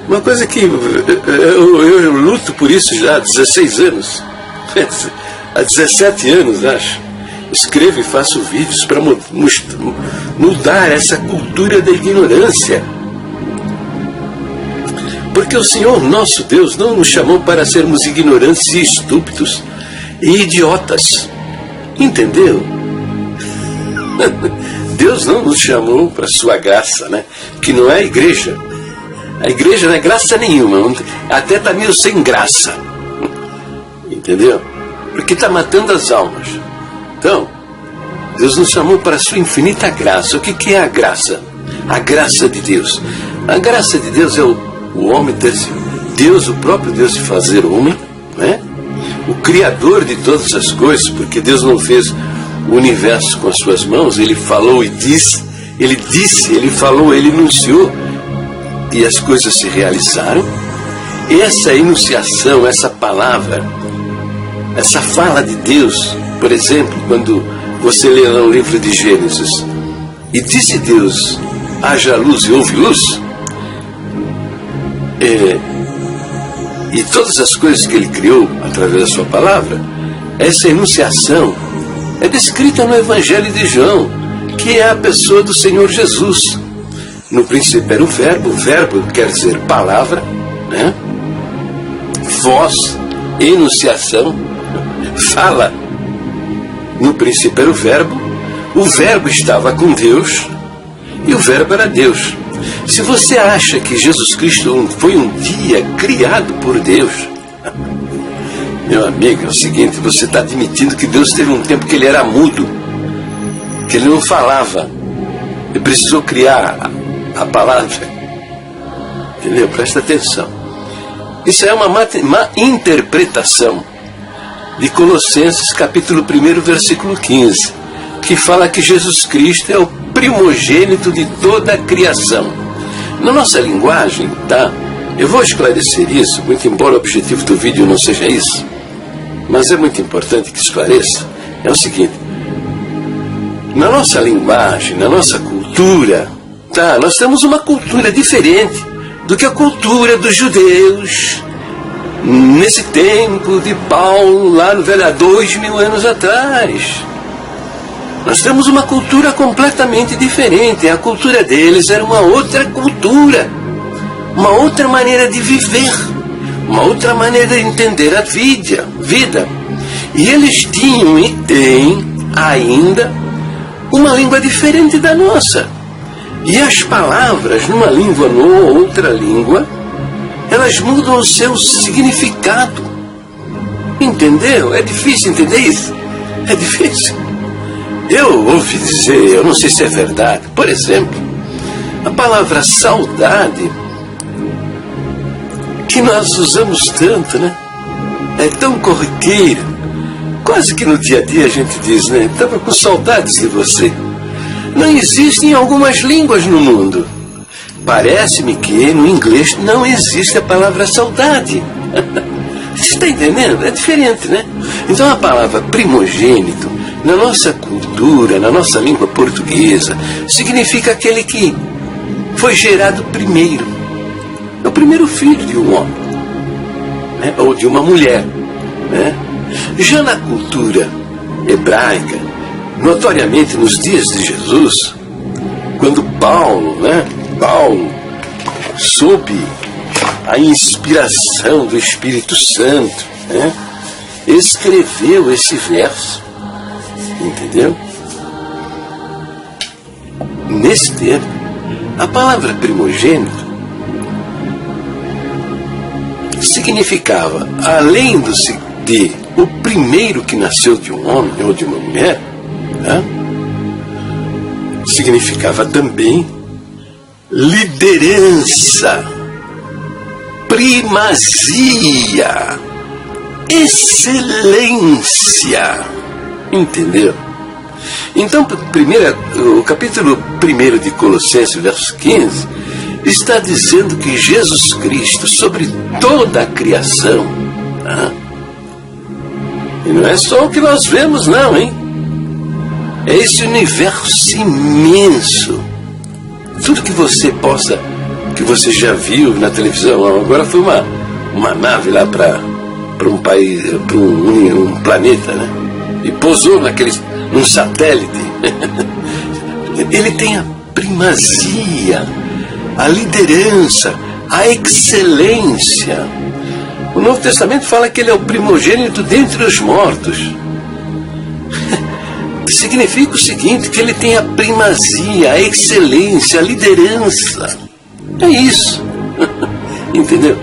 Uma coisa que eu luto por isso já há 16 anos. Há 17 anos, acho. Escrevo e faço vídeos para mudar essa cultura da ignorância. Porque o Senhor nosso Deus não nos chamou para sermos ignorantes e estúpidos e idiotas. Entendeu? Deus não nos chamou para a sua graça, né? Que não é a igreja. A igreja não é graça nenhuma. Até está meio sem graça. Entendeu? Porque está matando as almas. Então, Deus nos chamou para a sua infinita graça. O que é a graça? A graça de Deus. A graça de Deus é o homem ter Deus, o próprio Deus se fazer homem, né? O Criador de todas as coisas, porque Deus não fez o universo com as suas mãos, Ele falou e disse, Ele falou, Ele enunciou, e as coisas se realizaram. Essa enunciação, essa palavra, essa fala de Deus, por exemplo, quando você lê lá no livro de Gênesis, e disse Deus, haja luz e houve luz, e todas as coisas que Ele criou através da sua palavra, essa enunciação é descrita no Evangelho de João, que é a pessoa do Senhor Jesus. No princípio era o verbo quer dizer palavra, né? Voz, enunciação, fala. No princípio era o verbo estava com Deus, e o verbo era Deus. Se você acha que Jesus Cristo foi um dia criado por Deus, meu amigo, é o seguinte, você está admitindo que Deus teve um tempo que Ele era mudo, que Ele não falava, Ele precisou criar a palavra. Entendeu? Presta atenção. Isso é uma má interpretação de Colossenses capítulo 1, versículo 15, que fala que Jesus Cristo é o primogênito de toda a criação. Na nossa linguagem, tá? Eu vou esclarecer isso, muito embora o objetivo do vídeo não seja isso, mas é muito importante que esclareça. É o seguinte, na nossa linguagem, na nossa cultura, tá? Nós temos uma cultura diferente do que a cultura dos judeus nesse tempo de Paulo, lá no velho, há 2000 anos atrás. Nós temos uma cultura completamente diferente. A cultura deles era uma outra cultura, uma outra maneira de viver, uma outra maneira de entender a vida. E eles tinham e têm ainda uma língua diferente da nossa. E as palavras numa língua ou outra língua, elas mudam o seu significado. Entendeu? É difícil entender isso? É difícil. Eu ouvi dizer, eu não sei se é verdade, por exemplo, a palavra saudade, que nós usamos tanto, né? É tão corriqueira, quase que no dia a dia a gente diz, né? Estava com saudades de você. Não existe em algumas línguas no mundo. Parece-me que no inglês não existe a palavra saudade. Você está entendendo? É diferente, né? Então a palavra primogênito, na nossa cultura, na nossa língua portuguesa, significa aquele que foi gerado primeiro. É o primeiro filho de um homem, né? Ou de uma mulher, né? Já na cultura hebraica, notoriamente nos dias de Jesus, quando Paulo, sob a inspiração do Espírito Santo, né, escreveu esse verso, entendeu? Nesse tempo, a palavra primogênito significava, além de o primeiro que nasceu de um homem ou de uma mulher, né, significava também liderança, primazia, excelência. Entendeu? Então, o capítulo 1 de Colossenses, verso 15, está dizendo que Jesus Cristo, sobre toda a criação, tá? E não é só o que nós vemos, não, hein? É esse universo imenso. Tudo que você possa que você já viu na televisão. Agora foi uma nave lá para um país, para um planeta, né? E pousou num satélite. Ele tem a primazia, a liderança, a excelência. O Novo Testamento fala que ele é o primogênito dentre os mortos. Significa o seguinte, que ele tem a primazia, a excelência, a liderança. É isso. Entendeu?